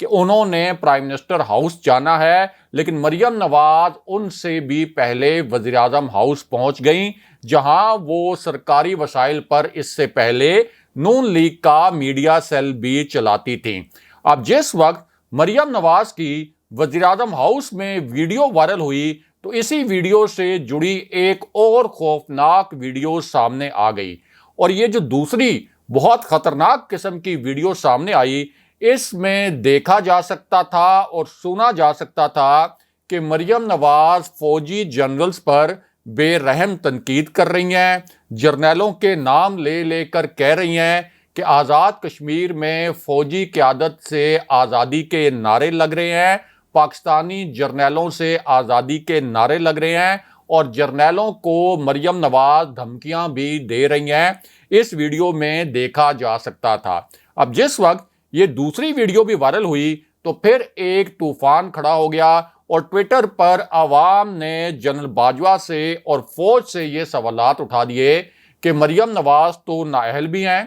کہ انہوں نے پرائم منسٹر ہاؤس جانا ہے، لیکن مریم نواز ان سے بھی پہلے وزیر اعظم ہاؤس پہنچ گئیں، جہاں وہ سرکاری وسائل پر اس سے پہلے نون لیگ کا میڈیا سیل بھی چلاتی تھیں۔ اب جس وقت مریم نواز کی وزیر اعظم ہاؤس میں ویڈیو وائرل ہوئی تو اسی ویڈیو سے جڑی ایک اور خوفناک ویڈیو سامنے آ گئی، اور یہ جو دوسری بہت خطرناک قسم کی ویڈیو سامنے آئی، اس میں دیکھا جا سکتا تھا اور سنا جا سکتا تھا کہ مریم نواز فوجی جنرلز پر بے رحم تنقید کر رہی ہیں، جرنیلوں کے نام لے لے کر کہہ رہی ہیں کہ آزاد کشمیر میں فوجی قیادت سے آزادی کے نعرے لگ رہے ہیں، پاکستانی جرنیلوں سے آزادی کے نعرے لگ رہے ہیں، اور جرنیلوں کو مریم نواز دھمکیاں بھی دے رہی ہیں، اس ویڈیو میں دیکھا جا سکتا تھا۔ اب جس وقت یہ دوسری ویڈیو بھی وائرل ہوئی تو پھر ایک طوفان کھڑا ہو گیا، اور ٹویٹر پر عوام نے جنرل باجوہ سے اور فوج سے یہ سوالات اٹھا دیے کہ مریم نواز تو نااہل بھی ہیں،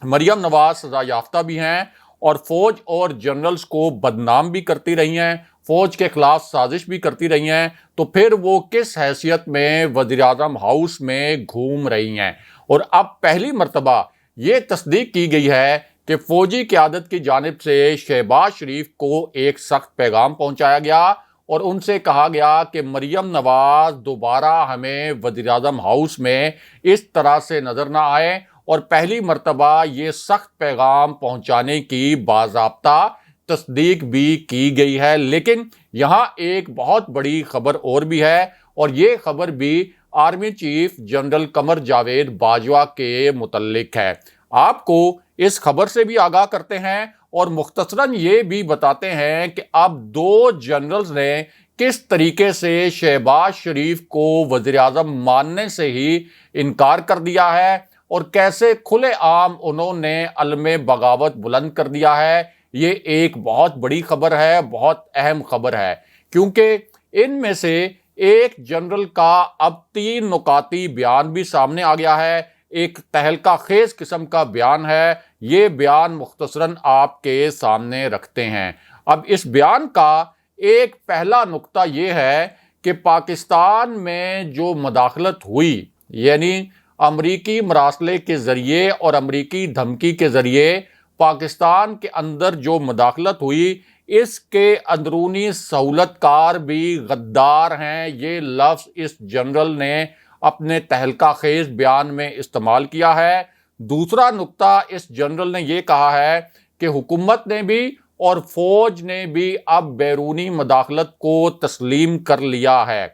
مریم نواز سزا یافتہ بھی ہیں، اور فوج اور جنرلز کو بدنام بھی کرتی رہی ہیں، فوج کے خلاف سازش بھی کرتی رہی ہیں، تو پھر وہ کس حیثیت میں وزیر اعظم ہاؤس میں گھوم رہی ہیں۔ اور اب پہلی مرتبہ یہ تصدیق کی گئی ہے کہ فوجی قیادت کی جانب سے شہباز شریف کو ایک سخت پیغام پہنچایا گیا، اور ان سے کہا گیا کہ مریم نواز دوبارہ ہمیں وزیر اعظم ہاؤس میں اس طرح سے نظر نہ آئے، اور پہلی مرتبہ یہ سخت پیغام پہنچانے کی باضابطہ تصدیق بھی کی گئی ہے۔ لیکن یہاں ایک بہت بڑی خبر اور بھی ہے، اور یہ خبر بھی army chief general Qamar Javed Bajwa کے متعلق ہے۔ آپ کو اس خبر سے بھی آگاہ کرتے ہیں اور مختصراً یہ بھی بتاتے ہیں کہ اب دو جنرلز نے کس طریقے سے شہباز شریف کو وزیر اعظم ماننے سے ہی انکار کر دیا ہے، اور کیسے کھلے عام انہوں نے علم بغاوت بلند کر دیا ہے۔ یہ ایک بہت بڑی خبر ہے، بہت اہم خبر ہے، کیونکہ ان میں سے ایک جنرل کا اب 3 نکاتی بیان بھی سامنے آ گیا ہے، ایک تہلکہ خیز قسم کا بیان ہے۔ یہ بیان مختصراً آپ کے سامنے رکھتے ہیں۔ اب اس بیان کا ایک پہلا نقطہ یہ ہے کہ پاکستان میں جو مداخلت ہوئی، یعنی امریکی مراسلے کے ذریعے اور امریکی دھمکی کے ذریعے پاکستان کے اندر جو مداخلت ہوئی، اس کے اندرونی سہولت کار بھی غدار ہیں۔ یہ لفظ اس جنرل نے اپنے تہلکہ خیز بیان میں استعمال کیا ہے۔ دوسرا نقطہ اس جنرل نے یہ کہا ہے کہ حکومت نے بھی اور فوج نے بھی اب بیرونی مداخلت کو تسلیم کر لیا ہے۔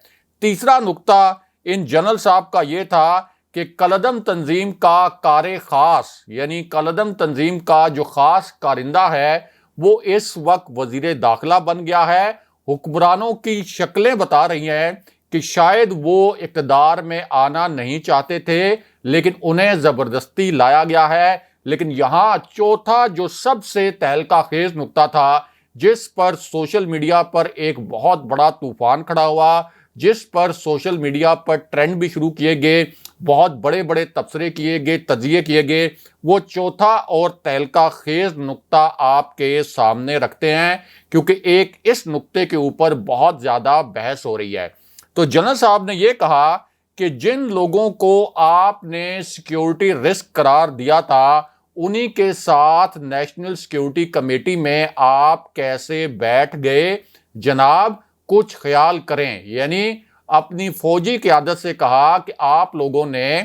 تیسرا نقطہ ان جنرل صاحب کا یہ تھا کہ کالعدم تنظیم کا کار خاص، یعنی کالعدم تنظیم کا جو خاص کارندہ ہے، وہ اس وقت وزیر داخلہ بن گیا ہے۔ حکمرانوں کی شکلیں بتا رہی ہیں کہ شاید وہ اقتدار میں آنا نہیں چاہتے تھے، لیکن انہیں زبردستی لایا گیا ہے۔ لیکن یہاں چوتھا جو سب سے تہلکہ خیز نقطہ تھا، جس پر سوشل میڈیا پر ایک بہت بڑا طوفان کھڑا ہوا، جس پر سوشل میڈیا پر ٹرینڈ بھی شروع کیے گئے، بہت بڑے بڑے تبصرے کیے گئے، تجزیے کیے گئے، وہ چوتھا اور تہلکہ خیز نقطہ آپ کے سامنے رکھتے ہیں، کیونکہ ایک اس نقطے کے اوپر بہت زیادہ بحث ہو رہی ہے۔ تو جنرل صاحب نے یہ کہا کہ جن لوگوں کو آپ نے سیکیورٹی رسک قرار دیا تھا، انہی کے ساتھ نیشنل سیکیورٹی کمیٹی میں آپ کیسے بیٹھ گئے؟ جناب کچھ خیال کریں۔ یعنی اپنی فوجی قیادت سے کہا کہ آپ لوگوں نے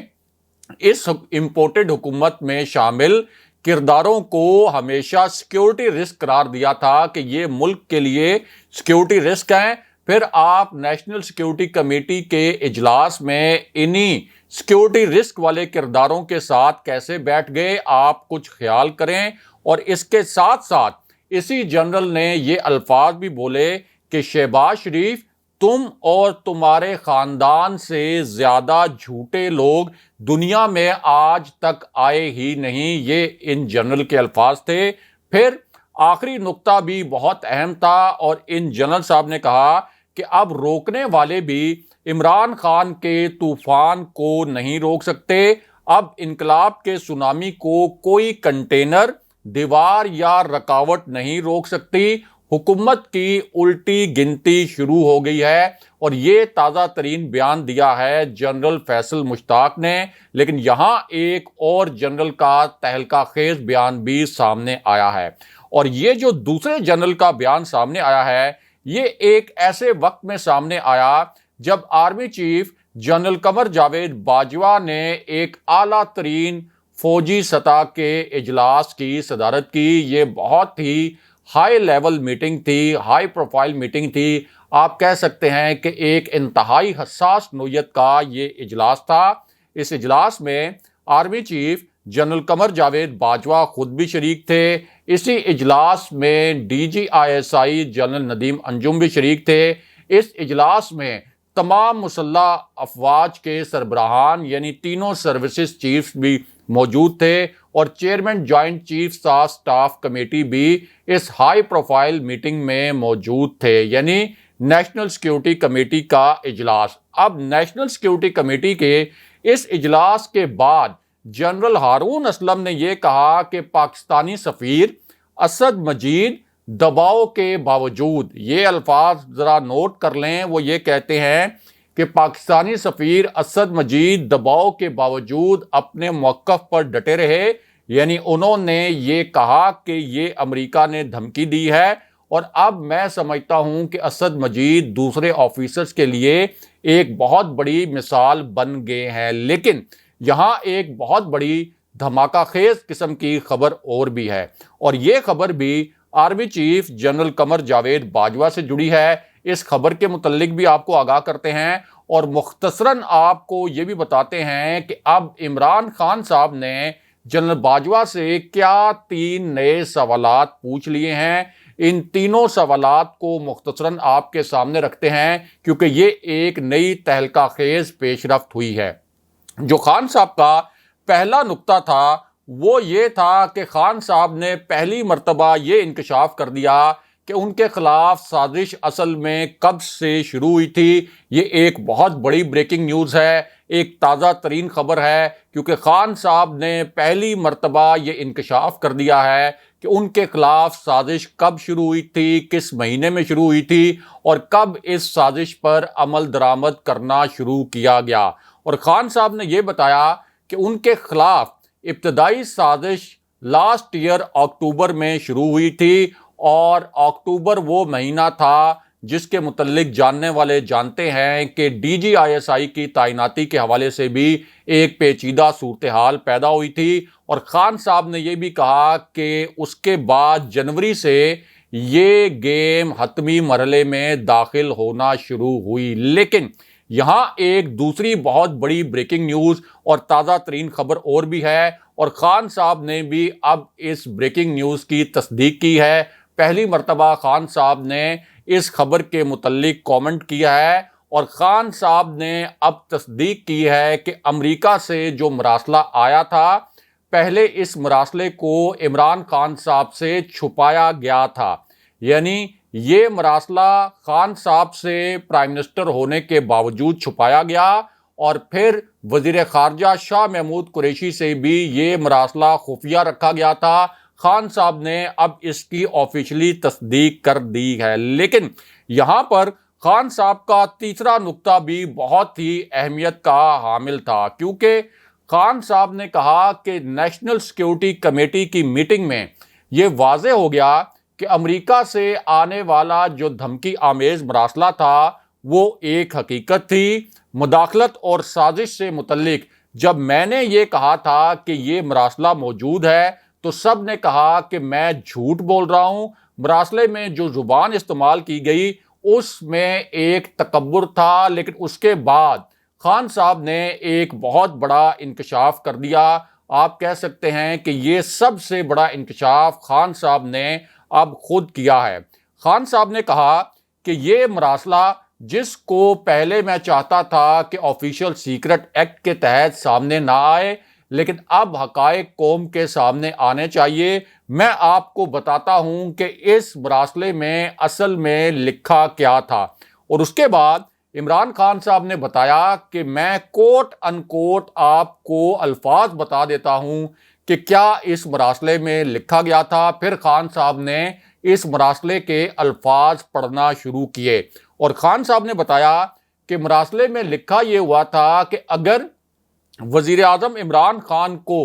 اس امپورٹڈ حکومت میں شامل کرداروں کو ہمیشہ سیکیورٹی رسک قرار دیا تھا کہ یہ ملک کے لیے سیکیورٹی رسک ہیں، پھر آپ نیشنل سیکیورٹی کمیٹی کے اجلاس میں انہی سیکیورٹی رسک والے کرداروں کے ساتھ کیسے بیٹھ گئے؟ آپ کچھ خیال کریں۔ اور اس کے ساتھ ساتھ اسی جنرل نے یہ الفاظ بھی بولے کہ شہباز شریف، تم اور تمہارے خاندان سے زیادہ جھوٹے لوگ دنیا میں آج تک آئے ہی نہیں۔ یہ ان جنرل کے الفاظ تھے۔ پھر آخری نقطہ بھی بہت اہم تھا، اور ان جنرل صاحب نے کہا کہ اب روکنے والے بھی عمران خان کے طوفان کو نہیں روک سکتے۔ اب انقلاب کے سونامی کو کوئی کنٹینر دیوار یا رکاوٹ نہیں روک سکتی۔ حکومت کی الٹی گنتی شروع ہو گئی ہے، اور یہ تازہ ترین بیان دیا ہے جنرل فیصل مشتاق نے۔ لیکن یہاں ایک اور جنرل کا تہلکہ خیز بیان بھی سامنے آیا ہے، اور یہ جو دوسرے جنرل کا بیان سامنے آیا ہے یہ ایک ایسے وقت میں سامنے آیا جب army chief general Qamar Javed Bajwa نے ایک اعلیٰ ترین فوجی سطح کے اجلاس کی صدارت کی۔ یہ بہت ہی ہائی لیول میٹنگ تھی، ہائی پروفائل میٹنگ تھی، آپ کہہ سکتے ہیں کہ ایک انتہائی حساس نوعیت کا یہ اجلاس تھا۔ اس اجلاس میں army chief general Qamar Javed Bajwa خود بھی شریک تھے۔ اسی اجلاس میں DGISI جنرل ندیم انجم بھی شریک تھے۔ اس اجلاس میں تمام مسلح افواج کے سربراہان یعنی تینوں سروسز چیفز بھی موجود تھے، اور chairman joint chief of staff committee بھی اس ہائی پروفائل میٹنگ میں موجود تھے، یعنی نیشنل سیکیورٹی کمیٹی کا اجلاس۔ اب نیشنل سیکیورٹی کمیٹی کے اس اجلاس کے بعد جنرل ہارون اسلم نے یہ کہا کہ پاکستانی سفیر اسد مجید دباؤ کے باوجود، یہ الفاظ ذرا نوٹ کر لیں، وہ یہ کہتے ہیں کہ پاکستانی سفیر اسد مجید دباؤ کے باوجود اپنے موقف پر ڈٹے رہے، یعنی انہوں نے یہ کہا کہ یہ امریکہ نے دھمکی دی ہے، اور اب میں سمجھتا ہوں کہ اسد مجید دوسرے آفیسرز کے لیے ایک بہت بڑی مثال بن گئے ہیں۔ لیکن یہاں ایک بہت بڑی دھماکہ خیز قسم کی خبر اور بھی ہے، اور یہ خبر بھی army chief general Qamar Javed Bajwa سے جڑی ہے۔ اس خبر کے متعلق بھی آپ کو آگاہ کرتے ہیں، اور مختصراً آپ کو یہ بھی بتاتے ہیں کہ اب عمران خان صاحب نے جنرل باجوہ سے کیا 3 نئے سوالات پوچھ لیے ہیں۔ ان تینوں سوالات کو مختصراً آپ کے سامنے رکھتے ہیں، کیونکہ یہ ایک نئی تہلکہ خیز پیش رفت ہوئی ہے۔ جو خان صاحب کا پہلا نقطہ تھا وہ یہ تھا کہ خان صاحب نے پہلی مرتبہ یہ انکشاف کر دیا کہ ان کے خلاف سازش اصل میں کب سے شروع ہوئی تھی۔ یہ ایک بہت بڑی بریکنگ نیوز ہے، ایک تازہ ترین خبر ہے، کیونکہ خان صاحب نے پہلی مرتبہ یہ انکشاف کر دیا ہے کہ ان کے خلاف سازش کب شروع ہوئی تھی، کس مہینے میں شروع ہوئی تھی، اور کب اس سازش پر عمل درآمد کرنا شروع کیا گیا۔ اور خان صاحب نے یہ بتایا کہ ان کے خلاف ابتدائی سازش لاسٹ ایئر اکتوبر میں شروع ہوئی تھی، اور اکتوبر وہ مہینہ تھا جس کے متعلق جاننے والے جانتے ہیں کہ DGISI کی تعیناتی کے حوالے سے بھی ایک پیچیدہ صورتحال پیدا ہوئی تھی، اور خان صاحب نے یہ بھی کہا کہ اس کے بعد جنوری سے یہ گیم حتمی مرحلے میں داخل ہونا شروع ہوئی۔ لیکن یہاں ایک دوسری بہت بڑی بریکنگ نیوز اور تازہ ترین خبر اور بھی ہے، اور خان صاحب نے بھی اب اس بریکنگ نیوز کی تصدیق کی ہے۔ پہلی مرتبہ خان صاحب نے اس خبر کے متعلق کامنٹ کیا ہے، اور خان صاحب نے اب تصدیق کی ہے کہ امریکہ سے جو مراسلہ آیا تھا، پہلے اس مراسلے کو عمران خان صاحب سے چھپایا گیا تھا، یعنی یہ مراسلہ خان صاحب سے پرائم منسٹر ہونے کے باوجود چھپایا گیا، اور پھر وزیر خارجہ شاہ محمود قریشی سے بھی یہ مراسلہ خفیہ رکھا گیا تھا۔ خان صاحب نے اب اس کی آفیشلی تصدیق کر دی ہے۔ لیکن یہاں پر خان صاحب کا تیسرا نقطہ بھی بہت ہی اہمیت کا حامل تھا، کیونکہ خان صاحب نے کہا کہ نیشنل سیکیورٹی کمیٹی کی میٹنگ میں یہ واضح ہو گیا کہ امریکہ سے آنے والا جو دھمکی آمیز مراسلہ تھا وہ ایک حقیقت تھی۔ مداخلت اور سازش سے متعلق جب میں نے یہ کہا تھا کہ یہ مراسلہ موجود ہے تو سب نے کہا کہ میں جھوٹ بول رہا ہوں۔ مراسلے میں جو زبان استعمال کی گئی اس میں ایک تکبر تھا، لیکن اس کے بعد خان صاحب نے ایک بہت بڑا انکشاف کر دیا۔ آپ کہہ سکتے ہیں کہ یہ سب سے بڑا انکشاف خان صاحب نے اب خود کیا ہے۔ خان صاحب نے کہا کہ یہ مراسلہ جس کو پہلے میں چاہتا تھا کہ آفیشل سیکرٹ ایکٹ کے تحت سامنے نہ آئے، لیکن اب حقائق قوم کے سامنے آنے چاہیے، میں آپ کو بتاتا ہوں کہ اس مراسلے میں اصل میں لکھا کیا تھا۔ اور اس کے بعد عمران خان صاحب نے بتایا کہ میں کوٹ ان کوٹ آپ کو الفاظ بتا دیتا ہوں کہ کیا اس مراسلے میں لکھا گیا تھا۔ پھر خان صاحب نے اس مراسلے کے الفاظ پڑھنا شروع کیے اور خان صاحب نے بتایا کہ مراسلے میں لکھا یہ ہوا تھا کہ اگر وزیر اعظم عمران خان کو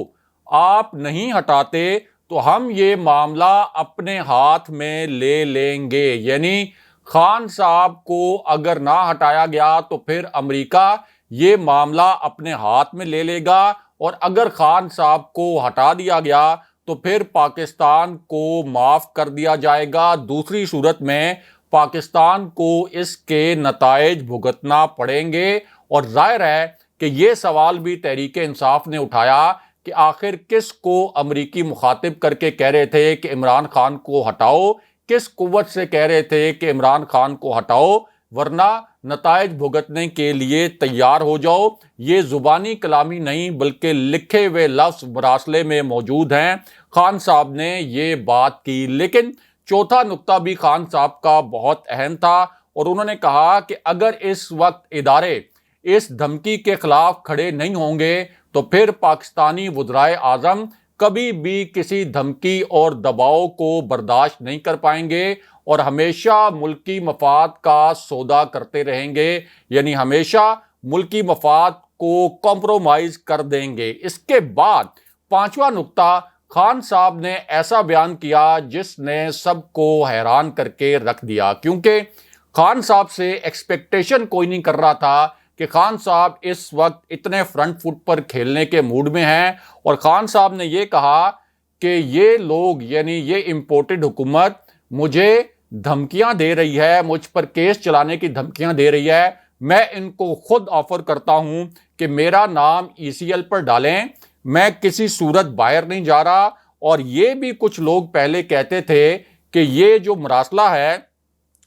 آپ نہیں ہٹاتے تو ہم یہ معاملہ اپنے ہاتھ میں لے لیں گے، یعنی خان صاحب کو اگر نہ ہٹایا گیا تو پھر امریکہ یہ معاملہ اپنے ہاتھ میں لے لے گا، اور اگر خان صاحب کو ہٹا دیا گیا تو پھر پاکستان کو معاف کر دیا جائے گا۔ دوسری صورت میں پاکستان کو اس کے نتائج بھگتنا پڑیں گے۔ اور ظاہر ہے کہ یہ سوال بھی تحریک انصاف نے اٹھایا کہ آخر کس کو امریکی مخاطب کر کے کہہ رہے تھے کہ عمران خان کو ہٹاؤ، کس قوت سے کہہ رہے تھے کہ عمران خان کو ہٹاؤ ورنہ نتائج بھگتنے کے لیے تیار ہو جاؤ۔ یہ زبانی کلامی نہیں بلکہ لکھے ہوئے لفظ مراسلے میں موجود ہیں۔ خان صاحب نے یہ بات کی، لیکن چوتھا نقطہ بھی خان صاحب کا بہت اہم تھا اور انہوں نے کہا کہ اگر اس وقت ادارے اس دھمکی کے خلاف کھڑے نہیں ہوں گے تو پھر پاکستانی وزرائے اعظم کبھی بھی کسی دھمکی اور دباؤ کو برداشت نہیں کر پائیں گے اور ہمیشہ ملکی مفاد کا سودا کرتے رہیں گے، یعنی ہمیشہ ملکی مفاد کو کمپرومائز کر دیں گے۔ اس کے بعد پانچواں نقطہ خان صاحب نے ایسا بیان کیا جس نے سب کو حیران کر کے رکھ دیا، کیونکہ خان صاحب سے ایکسپیکٹیشن کوئی نہیں کر رہا تھا کہ خان صاحب اس وقت اتنے فرنٹ فٹ پر کھیلنے کے موڈ میں ہیں، اور خان صاحب نے یہ کہا کہ یہ لوگ یعنی یہ امپورٹڈ حکومت مجھے دھمکیاں دے رہی ہے، مجھ پر کیس چلانے کی دھمکیاں دے رہی ہے، میں ان کو خود آفر کرتا ہوں کہ میرا نام ECL پر ڈالیں، میں کسی صورت باہر نہیں جا رہا۔ اور یہ بھی کچھ لوگ پہلے کہتے تھے کہ یہ جو مراسلہ ہے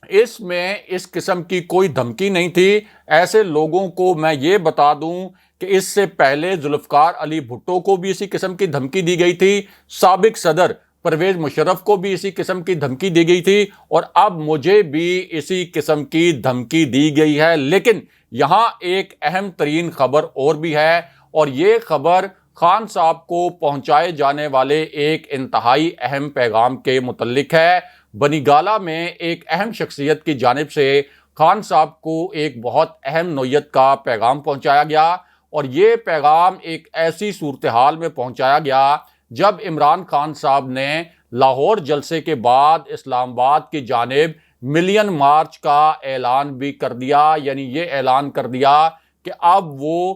اس میں اس قسم کی کوئی دھمکی نہیں تھی۔ ایسے لوگوں کو میں یہ بتا دوں کہ اس سے پہلے ذوالفقار علی بھٹو کو بھی اسی قسم کی دھمکی دی گئی تھی، سابق صدر پرویز مشرف کو بھی اسی قسم کی دھمکی دی گئی تھی، اور اب مجھے بھی اسی قسم کی دھمکی دی گئی ہے۔ لیکن یہاں ایک اہم ترین خبر اور بھی ہے، اور یہ خبر خان صاحب کو پہنچائے جانے والے ایک انتہائی اہم پیغام کے متعلق ہے۔ بنی گالہ میں ایک اہم شخصیت کی جانب سے خان صاحب کو ایک بہت اہم نوعیت کا پیغام پہنچایا گیا، اور یہ پیغام ایک ایسی صورتحال میں پہنچایا گیا جب عمران خان صاحب نے لاہور جلسے کے بعد اسلام آباد کی جانب ملین مارچ کا اعلان بھی کر دیا، یعنی یہ اعلان کر دیا کہ اب وہ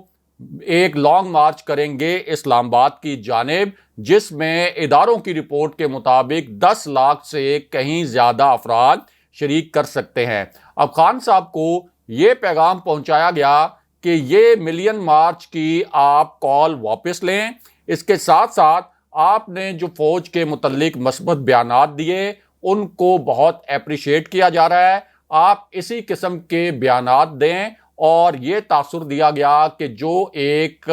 ایک لانگ مارچ کریں گے اسلام آباد کی جانب، جس میں اداروں کی رپورٹ کے مطابق 10 لاکھ سے کہیں زیادہ افراد شریک کر سکتے ہیں۔ اب خان صاحب کو یہ پیغام پہنچایا گیا کہ یہ ملین مارچ کی آپ کال واپس لیں، اس کے ساتھ ساتھ آپ نے جو فوج کے متعلق مثبت بیانات دیے ان کو بہت اپریشیٹ کیا جا رہا ہے، آپ اسی قسم کے بیانات دیں۔ اور یہ تاثر دیا گیا کہ جو ایک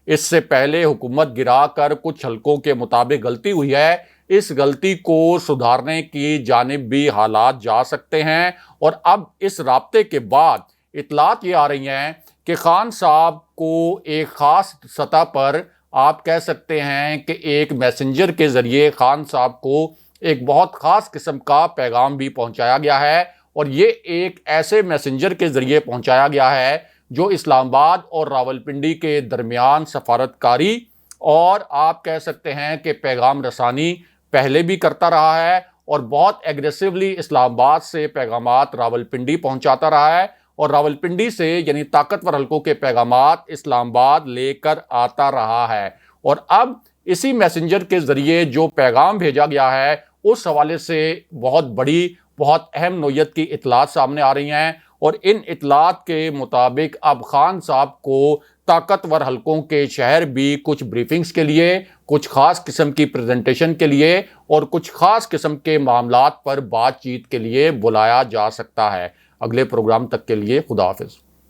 اس سے پہلے حکومت گرا کر کچھ حلقوں کے مطابق غلطی ہوئی ہے، اس غلطی کو سدھارنے کی جانب بھی حالات جا سکتے ہیں۔ اور اب اس رابطے کے بعد اطلاعات یہ آ رہی ہیں کہ خان صاحب کو ایک خاص سطح پر آپ کہہ سکتے ہیں کہ ایک میسنجر کے ذریعے خان صاحب کو ایک بہت خاص قسم کا پیغام بھی پہنچایا گیا ہے، اور یہ ایک ایسے میسنجر کے ذریعے پہنچایا گیا ہے جو اسلام آباد اور راولپنڈی کے درمیان سفارتکاری اور آپ کہہ سکتے ہیں کہ پیغام رسانی پہلے بھی کرتا رہا ہے، اور بہت ایگریسولی اسلام آباد سے پیغامات راولپنڈی پہنچاتا رہا ہے، اور راولپنڈی سے یعنی طاقتور حلقوں کے پیغامات اسلام آباد لے کر آتا رہا ہے۔ اور اب اسی میسنجر کے ذریعے جو پیغام بھیجا گیا ہے اس حوالے سے بہت بڑی بہت اہم نوعیت کی اطلاعات سامنے آ رہی ہیں، اور ان اطلاعات کے مطابق اب خان صاحب کو طاقتور حلقوں کے شہر بھی کچھ بریفنگز کے لیے، کچھ خاص قسم کی پریزنٹیشن کے لیے اور کچھ خاص قسم کے معاملات پر بات چیت کے لیے بلایا جا سکتا ہے۔ اگلے پروگرام تک کے لیے خدا حافظ۔